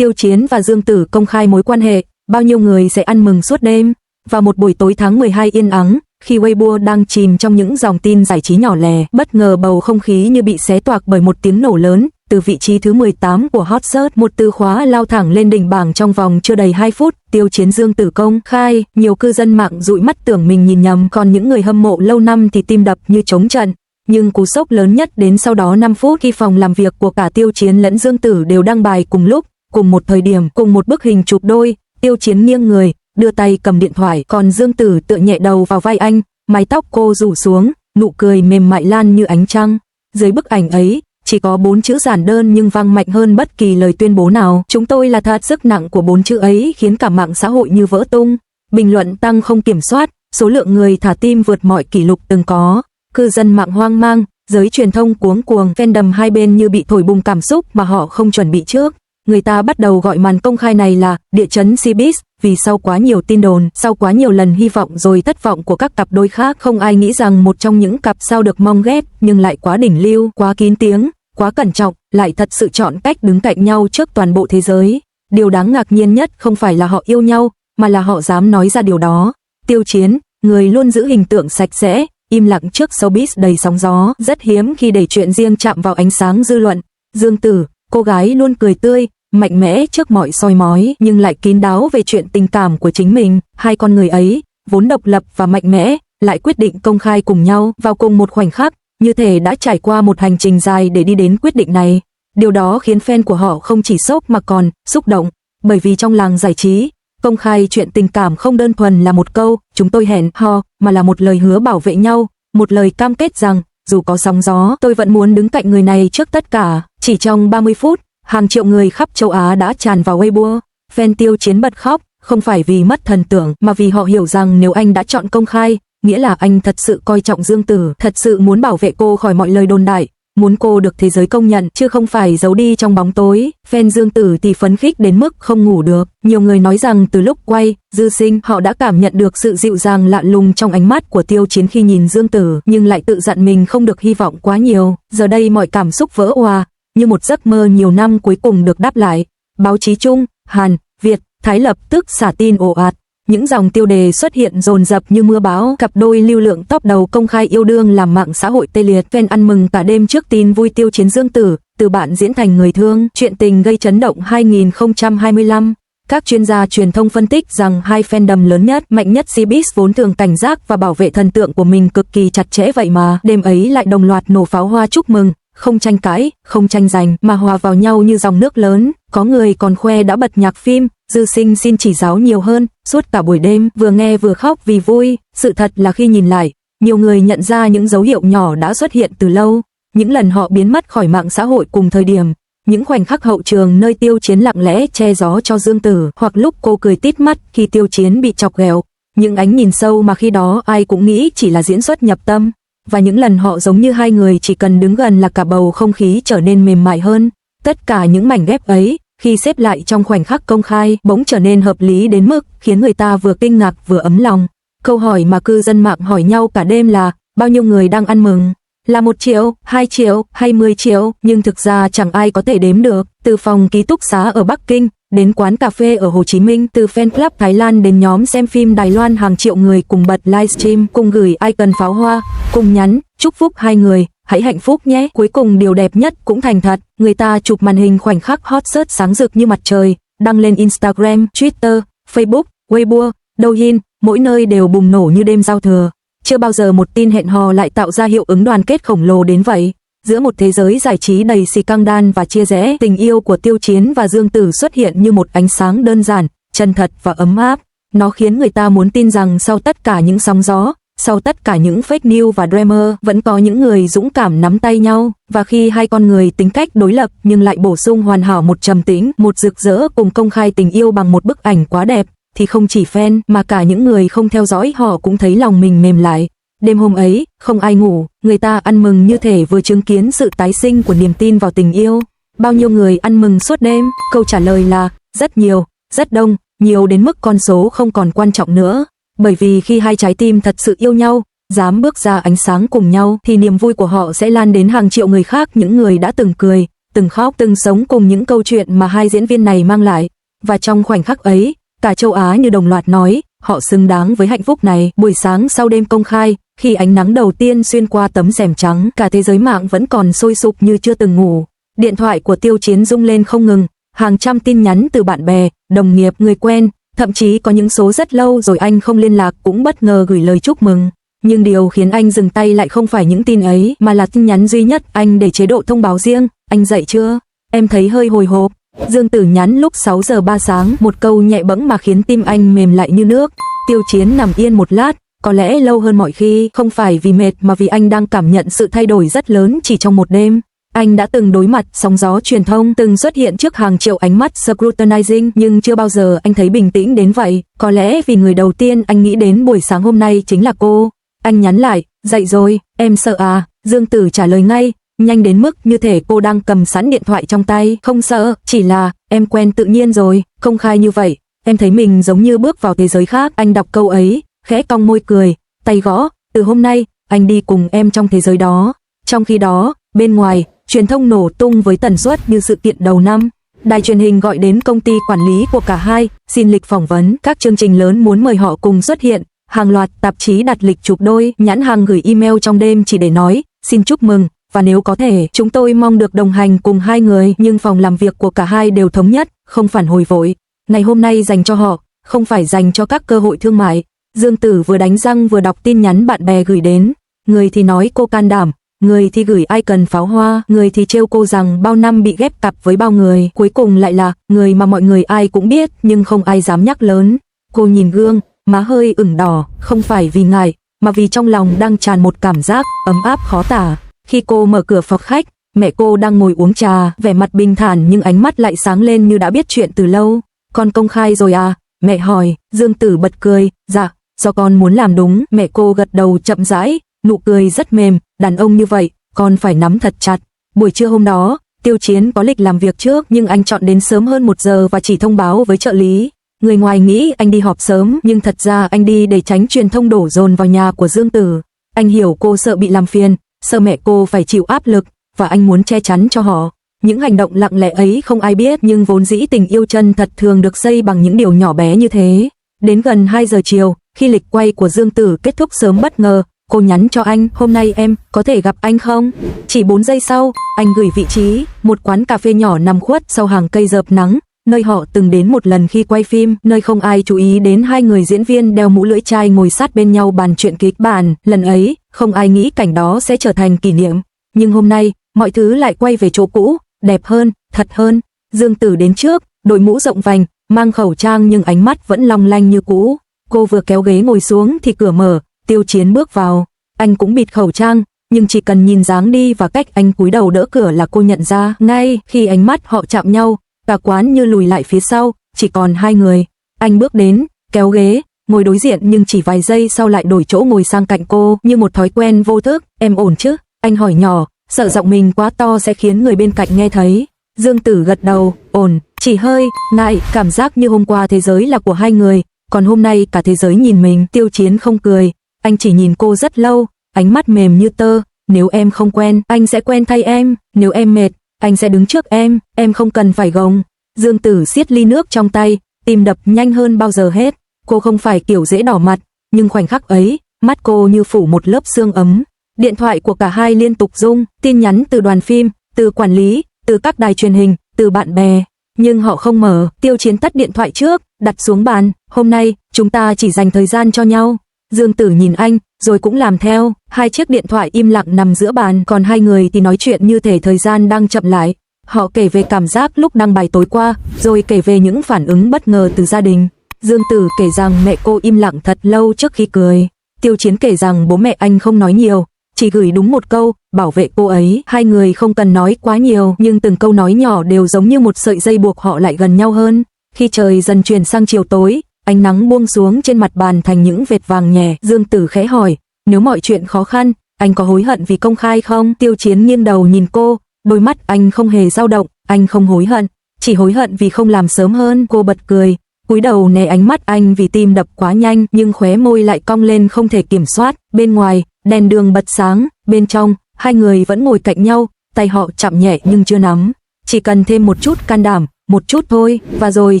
Tiêu Chiến và Dương Tử công khai mối quan hệ, bao nhiêu người sẽ ăn mừng suốt đêm. Vào một buổi tối tháng 12 yên ắng, khi Weibo đang chìm trong những dòng tin giải trí nhỏ lẻ, bất ngờ bầu không khí như bị xé toạc bởi một tiếng nổ lớn. Từ vị trí thứ 18 của Hot Search, một từ khóa lao thẳng lên đỉnh bảng trong vòng chưa đầy 2 phút, Tiêu Chiến Dương Tử công khai. Nhiều cư dân mạng dụi mắt tưởng mình nhìn nhầm, còn những người hâm mộ lâu năm thì tim đập như trống trận. Nhưng cú sốc lớn nhất đến sau đó 5 phút khi phòng làm việc của cả Tiêu Chiến lẫn Dương Tử đều đăng bài cùng lúc, cùng một thời điểm, cùng một bức hình chụp đôi. Tiêu Chiến nghiêng người, đưa tay cầm điện thoại, còn Dương Tử tựa nhẹ đầu vào vai anh, mái tóc cô rủ xuống, nụ cười mềm mại lan như ánh trăng. Dưới bức ảnh ấy, chỉ có 4 chữ giản đơn nhưng vang mạnh hơn bất kỳ lời tuyên bố nào. Chúng tôi là thật. Sức nặng của 4 chữ ấy khiến cả mạng xã hội như vỡ tung. Bình luận tăng không kiểm soát, số lượng người thả tim vượt mọi kỷ lục từng có. Cư dân mạng hoang mang, giới truyền thông cuống cuồng, fandom hai bên như bị thổi bùng cảm xúc mà họ không chuẩn bị trước. Người ta bắt đầu gọi màn công khai này là địa chấn showbiz, vì sau quá nhiều tin đồn, sau quá nhiều lần hy vọng rồi thất vọng của các cặp đôi khác, không ai nghĩ rằng một trong những cặp sao được mong ghép nhưng lại quá đỉnh lưu, quá kín tiếng, quá cẩn trọng, lại thật sự chọn cách đứng cạnh nhau trước toàn bộ thế giới. Điều đáng ngạc nhiên nhất không phải là họ yêu nhau, mà là họ dám nói ra điều đó. Tiêu Chiến, người luôn giữ hình tượng sạch sẽ, im lặng trước showbiz đầy sóng gió, rất hiếm khi để chuyện riêng chạm vào ánh sáng dư luận. Dương Tử, cô gái luôn cười tươi, mạnh mẽ trước mọi soi mói, nhưng lại kín đáo về chuyện tình cảm của chính mình. Hai con người ấy, vốn độc lập và mạnh mẽ, lại quyết định công khai cùng nhau vào cùng một khoảnh khắc, như thể đã trải qua một hành trình dài để đi đến quyết định này. Điều đó khiến fan của họ không chỉ sốc mà còn xúc động, bởi vì trong làng giải trí, công khai chuyện tình cảm không đơn thuần là một câu "chúng tôi hẹn hò", mà là một lời hứa bảo vệ nhau, một lời cam kết rằng dù có sóng gió, tôi vẫn muốn đứng cạnh người này trước tất cả. Chỉ trong 30 phút, hàng triệu người khắp châu Á đã tràn vào Weibo. Fan Tiêu Chiến bật khóc, không phải vì mất thần tượng, mà vì họ hiểu rằng nếu anh đã chọn công khai, nghĩa là anh thật sự coi trọng Dương Tử, thật sự muốn bảo vệ cô khỏi mọi lời đồn đại, muốn cô được thế giới công nhận, chứ không phải giấu đi trong bóng tối. Fan Dương Tử thì phấn khích đến mức không ngủ được. Nhiều người nói rằng từ lúc quay Dư Sinh, họ đã cảm nhận được sự dịu dàng lạ lùng trong ánh mắt của Tiêu Chiến khi nhìn Dương Tử, nhưng lại tự dặn mình không được hy vọng quá nhiều. Giờ đây mọi cảm xúc vỡ òa, như một giấc mơ nhiều năm cuối cùng được đáp lại. Báo chí Trung, Hàn, Việt, Thái lập tức xả tin ồ ạt. Những dòng tiêu đề xuất hiện dồn dập như mưa bão. Cặp đôi lưu lượng top đầu công khai yêu đương làm mạng xã hội tê liệt. Fan ăn mừng cả đêm trước tin vui Tiêu Chiến Dương Tử, từ bạn diễn thành người thương. Chuyện tình gây chấn động 2025. Các chuyên gia truyền thông phân tích rằng hai fandom lớn nhất, mạnh nhất showbiz vốn thường cảnh giác và bảo vệ thần tượng của mình cực kỳ chặt chẽ, vậy mà đêm ấy lại đồng loạt nổ pháo hoa chúc mừng, không tranh cãi, không tranh giành, mà hòa vào nhau như dòng nước lớn. Có người còn khoe đã bật nhạc phim Dư Sinh xin chỉ giáo nhiều hơn, suốt cả buổi đêm vừa nghe vừa khóc vì vui. Sự thật là khi nhìn lại, nhiều người nhận ra những dấu hiệu nhỏ đã xuất hiện từ lâu. Những lần họ biến mất khỏi mạng xã hội cùng thời điểm, những khoảnh khắc hậu trường nơi Tiêu Chiến lặng lẽ che gió cho Dương Tử, hoặc lúc cô cười tít mắt khi Tiêu Chiến bị chọc ghẹo, những ánh nhìn sâu mà khi đó ai cũng nghĩ chỉ là diễn xuất nhập tâm. Và những lần họ giống như hai người chỉ cần đứng gần là cả bầu không khí trở nên mềm mại hơn. Tất cả những mảnh ghép ấy, khi xếp lại trong khoảnh khắc công khai, bỗng trở nên hợp lý đến mức khiến người ta vừa kinh ngạc vừa ấm lòng. Câu hỏi mà cư dân mạng hỏi nhau cả đêm là bao nhiêu người đang ăn mừng? Là 1 triệu, 2 triệu, hay 10 triệu? Nhưng thực ra chẳng ai có thể đếm được. Từ phòng ký túc xá ở Bắc Kinh, đến quán cà phê ở Hồ Chí Minh, từ fan club Thái Lan đến nhóm xem phim Đài Loan, hàng triệu người cùng bật livestream, cùng gửi icon pháo hoa, cùng nhắn chúc phúc hai người, hãy hạnh phúc nhé. Cuối cùng điều đẹp nhất cũng thành thật, người ta chụp màn hình khoảnh khắc hot search sáng rực như mặt trời, đăng lên Instagram, Twitter, Facebook, Weibo, Douyin, mỗi nơi đều bùng nổ như đêm giao thừa. Chưa bao giờ một tin hẹn hò lại tạo ra hiệu ứng đoàn kết khổng lồ đến vậy. Giữa một thế giới giải trí đầy scandal và chia rẽ, tình yêu của Tiêu Chiến và Dương Tử xuất hiện như một ánh sáng đơn giản, chân thật và ấm áp. Nó khiến người ta muốn tin rằng sau tất cả những sóng gió, sau tất cả những fake news và drama, vẫn có những người dũng cảm nắm tay nhau. Và khi hai con người tính cách đối lập nhưng lại bổ sung hoàn hảo, một trầm tĩnh, một rực rỡ, cùng công khai tình yêu bằng một bức ảnh quá đẹp, thì không chỉ fan mà cả những người không theo dõi họ cũng thấy lòng mình mềm lại. Đêm hôm ấy, không ai ngủ, người ta ăn mừng như thể vừa chứng kiến sự tái sinh của niềm tin vào tình yêu. Bao nhiêu người ăn mừng suốt đêm? Câu trả lời là rất nhiều, rất đông, nhiều đến mức con số không còn quan trọng nữa. Bởi vì khi hai trái tim thật sự yêu nhau, dám bước ra ánh sáng cùng nhau, thì niềm vui của họ sẽ lan đến hàng triệu người khác, những người đã từng cười, từng khóc từng sống cùng những câu chuyện mà hai diễn viên này mang lại. Và trong khoảnh khắc ấy, cả châu Á như đồng loạt nói, họ xứng đáng với hạnh phúc này. Buổi sáng sau đêm công khai, khi ánh nắng đầu tiên xuyên qua tấm rèm trắng, cả thế giới mạng vẫn còn sôi sục như chưa từng ngủ. Điện thoại của Tiêu Chiến rung lên không ngừng, hàng trăm tin nhắn từ bạn bè, đồng nghiệp, người quen, thậm chí có những số rất lâu rồi anh không liên lạc cũng bất ngờ gửi lời chúc mừng. Nhưng điều khiến anh dừng tay lại không phải những tin ấy, mà là tin nhắn duy nhất anh để chế độ thông báo riêng. Anh dậy chưa? Em thấy hơi hồi hộp. Dương Tử nhắn lúc 6 giờ 3 sáng, một câu nhẹ bẫng mà khiến tim anh mềm lại như nước. Tiêu Chiến nằm yên một lát, có lẽ lâu hơn mọi khi, không phải vì mệt mà vì anh đang cảm nhận sự thay đổi rất lớn chỉ trong một đêm. Anh đã từng đối mặt sóng gió truyền thông, từng xuất hiện trước hàng triệu ánh mắt scrutinizing, nhưng chưa bao giờ anh thấy bình tĩnh đến vậy. Có lẽ vì người đầu tiên anh nghĩ đến buổi sáng hôm nay chính là cô. Anh nhắn lại, dậy rồi, em sợ à? Dương Tử trả lời ngay, nhanh đến mức như thể cô đang cầm sẵn điện thoại trong tay. Không sợ, chỉ là, em quen tự nhiên rồi, công khai như vậy. Em thấy mình giống như bước vào thế giới khác. Anh đọc câu ấy, khẽ cong môi cười, tay gõ, từ hôm nay, anh đi cùng em trong thế giới đó. Trong khi đó, bên ngoài, truyền thông nổ tung với tần suất như sự kiện đầu năm. Đài truyền hình gọi đến công ty quản lý của cả hai, xin lịch phỏng vấn, các chương trình lớn muốn mời họ cùng xuất hiện. Hàng loạt tạp chí đặt lịch chụp đôi, nhãn hàng gửi email trong đêm chỉ để nói, xin chúc mừng, và nếu có thể, chúng tôi mong được đồng hành cùng hai người. Nhưng phòng làm việc của cả hai đều thống nhất, không phản hồi vội. Ngày hôm nay dành cho họ, không phải dành cho các cơ hội thương mại. Dương Tử vừa đánh răng vừa đọc tin nhắn bạn bè gửi đến. Người thì nói cô can đảm, người thì gửi icon pháo hoa, người thì trêu cô rằng bao năm bị ghép cặp với bao người, cuối cùng lại là người mà mọi người ai cũng biết nhưng không ai dám nhắc lớn. Cô nhìn gương, má hơi ửng đỏ, không phải vì ngại, mà vì trong lòng đang tràn một cảm giác ấm áp khó tả. Khi cô mở cửa phòng khách, mẹ cô đang ngồi uống trà, vẻ mặt bình thản nhưng ánh mắt lại sáng lên như đã biết chuyện từ lâu. Con công khai rồi à? Mẹ hỏi. Dương Tử bật cười, dạ, do con muốn làm đúng. Mẹ cô gật đầu chậm rãi, nụ cười rất mềm, đàn ông như vậy, con phải nắm thật chặt. Buổi trưa hôm đó, Tiêu Chiến có lịch làm việc trước nhưng anh chọn đến sớm hơn 1 giờ và chỉ thông báo với trợ lý. Người ngoài nghĩ anh đi họp sớm nhưng thật ra anh đi để tránh truyền thông đổ dồn vào nhà của Dương Tử. Anh hiểu cô sợ bị làm phiền, sợ mẹ cô phải chịu áp lực, và anh muốn che chắn cho họ. Những hành động lặng lẽ ấy không ai biết, nhưng vốn dĩ tình yêu chân thật thường được xây bằng những điều nhỏ bé như thế. Đến gần 2 giờ chiều, khi lịch quay của Dương Tử kết thúc sớm bất ngờ, cô nhắn cho anh, hôm nay em có thể gặp anh không? Chỉ 4 giây sau, anh gửi vị trí, một quán cà phê nhỏ nằm khuất sau hàng cây rợp nắng, nơi họ từng đến một lần khi quay phim, nơi không ai chú ý đến hai người diễn viên đeo mũ lưỡi chai ngồi sát bên nhau bàn chuyện kịch bản. Lần ấy, không ai nghĩ cảnh đó sẽ trở thành kỷ niệm. Nhưng hôm nay, mọi thứ lại quay về chỗ cũ, đẹp hơn, thật hơn. Dương Tử đến trước, đội mũ rộng vành, mang khẩu trang nhưng ánh mắt vẫn long lanh như cũ. Cô vừa kéo ghế ngồi xuống thì cửa mở, Tiêu Chiến bước vào. Anh cũng bịt khẩu trang, nhưng chỉ cần nhìn dáng đi và cách anh cúi đầu đỡ cửa là cô nhận ra. Ngay khi ánh mắt họ chạm nhau, cả quán như lùi lại phía sau, chỉ còn hai người. Anh bước đến, kéo ghế, ngồi đối diện nhưng chỉ vài giây sau lại đổi chỗ ngồi sang cạnh cô như một thói quen vô thức. Em ổn chứ? Anh hỏi nhỏ, sợ giọng mình quá to sẽ khiến người bên cạnh nghe thấy. Dương Tử gật đầu, ổn, chỉ hơi ngại, cảm giác như hôm qua thế giới là của hai người, còn hôm nay cả thế giới nhìn mình. Tiêu Chiến không cười, anh chỉ nhìn cô rất lâu, ánh mắt mềm như tơ. Nếu em không quen, anh sẽ quen thay em. Nếu em mệt, anh sẽ đứng trước em không cần phải gồng. Dương Tử siết ly nước trong tay, tim đập nhanh hơn bao giờ hết. Cô không phải kiểu dễ đỏ mặt, nhưng khoảnh khắc ấy, mắt cô như phủ một lớp sương ấm. Điện thoại của cả hai liên tục rung, tin nhắn từ đoàn phim, từ quản lý, từ các đài truyền hình, từ bạn bè. Nhưng họ không mở. Tiêu Chiến tắt điện thoại trước, đặt xuống bàn. Hôm nay, chúng ta chỉ dành thời gian cho nhau. Dương Tử nhìn anh, rồi cũng làm theo. Hai chiếc điện thoại im lặng nằm giữa bàn, còn hai người thì nói chuyện như thể thời gian đang chậm lại. Họ kể về cảm giác lúc đăng bài tối qua, rồi kể về những phản ứng bất ngờ từ gia đình. Dương Tử kể rằng mẹ cô im lặng thật lâu trước khi cười. Tiêu Chiến kể rằng bố mẹ anh không nói nhiều, chỉ gửi đúng một câu, bảo vệ cô ấy. Hai người không cần nói quá nhiều, nhưng từng câu nói nhỏ đều giống như một sợi dây buộc họ lại gần nhau hơn. Khi trời dần chuyển sang chiều tối, ánh nắng buông xuống trên mặt bàn thành những vệt vàng nhẹ. Dương Tử khẽ hỏi, nếu mọi chuyện khó khăn, anh có hối hận vì công khai không? Tiêu Chiến nghiêng đầu nhìn cô, đôi mắt anh không hề dao động. Anh không hối hận, chỉ hối hận vì không làm sớm hơn. Cô bật cười, cúi đầu né ánh mắt anh vì tim đập quá nhanh, nhưng khóe môi lại cong lên không thể kiểm soát. Bên ngoài, đèn đường bật sáng, bên trong, hai người vẫn ngồi cạnh nhau, tay họ chạm nhẹ nhưng chưa nắm. chỉ cần thêm một chút can đảm, một chút thôi, và rồi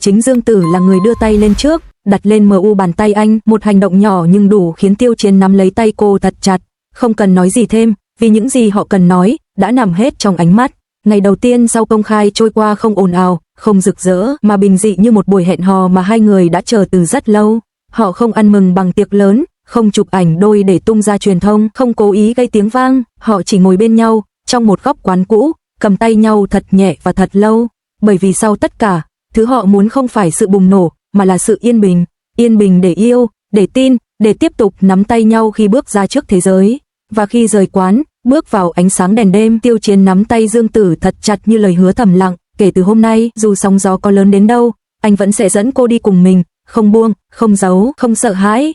chính Dương Tử là người đưa tay lên trước, đặt lên mu bàn tay anh, một hành động nhỏ nhưng đủ khiến Tiêu Chiến nắm lấy tay cô thật chặt, không cần nói gì thêm, vì những gì họ cần nói đã nằm hết trong ánh mắt. Ngày đầu tiên sau công khai trôi qua không ồn ào, không rực rỡ, mà bình dị như một buổi hẹn hò mà hai người đã chờ từ rất lâu. Họ không ăn mừng bằng tiệc lớn, không chụp ảnh đôi để tung ra truyền thông, không cố ý gây tiếng vang, họ chỉ ngồi bên nhau trong một góc quán cũ, cầm tay nhau thật nhẹ và thật lâu, bởi vì sau tất cả, thứ họ muốn không phải sự bùng nổ, mà là sự yên bình để yêu, để tin, để tiếp tục nắm tay nhau khi bước ra trước thế giới. Và khi rời quán, bước vào ánh sáng đèn đêm, Tiêu Chiến nắm tay Dương Tử thật chặt như lời hứa thầm lặng, kể từ hôm nay, dù sóng gió có lớn đến đâu, anh vẫn sẽ dẫn cô đi cùng mình, không buông, không giấu, không sợ hãi.